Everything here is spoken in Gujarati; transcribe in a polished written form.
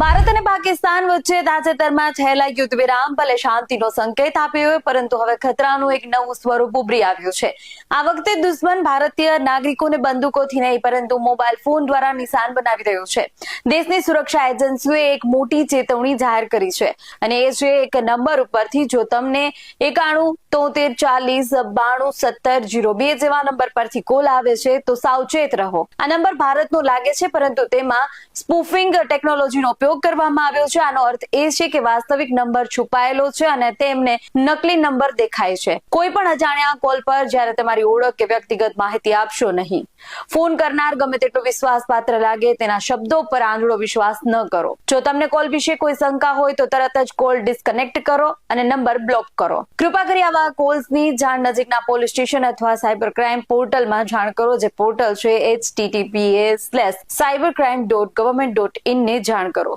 ભારત અને પાકિસ્તાન વચ્ચે તાજેતરમાં થયેલા યુદ્ધ વિરામ ભલે શાંતિનો સંકેત આપ્યો હોય, પરંતુ હવે ખતરાનું એક નવું સ્વરૂપ ઉભરી આવ્યું છે. આ વખતે દુશ્મન ભારતીય નાગરિકોને બંદૂકોથી નહીં, પરંતુ મોબાઈલ ફોન દ્વારા નિશાન બનાવી રહ્યું છે. દેશની સુરક્ષા એજન્સીઓએ એક મોટી ચેતવણી જાહેર કરી છે, અને એ છે એક નંબર ઉપરથી જો તમને 91 73 40 92 70 02 જેવા નંબર પરથી કોલ આવે છે તો સાવચેત રહો. આ નંબર ભારતનો લાગે છે, પરંતુ તેમાં સ્પૂફિંગ ટેકનોલોજીનો ઉપયોગ કરવામાં આવ્યો છે. આનો અર્થ એ છે કે વાસ્તવિક નંબર છુપાયેલો છે અને તેમને નકલી નંબર દેખાય છે. કોઈ પણ અજાણ્યા કોલ પર જ્યારે તમારી ઓળખ કે વ્યક્તિગત માહિતી આપશો નહીં. ફોન કરનાર ગમે તેટલો વિશ્વાસપાત્ર લાગે, તેના શબ્દો પર આંધળો વિશ્વાસ ન કરો. જો તમને કોલ વિશે કોઈ શંકા હોય તો તરત જ કોલ ડિસ્કનેક્ટ કરો અને નંબર બ્લોક કરો. કૃપા કરી આવા કોલ્સની જાણ નજીકના પોલીસ સ્ટેશન અથવા સાયબર ક્રાઇમ પોર્ટલમાં જાણ કરો. જે પોર્ટલ છે https:/cybercrime.government.in ને જાણ કરો.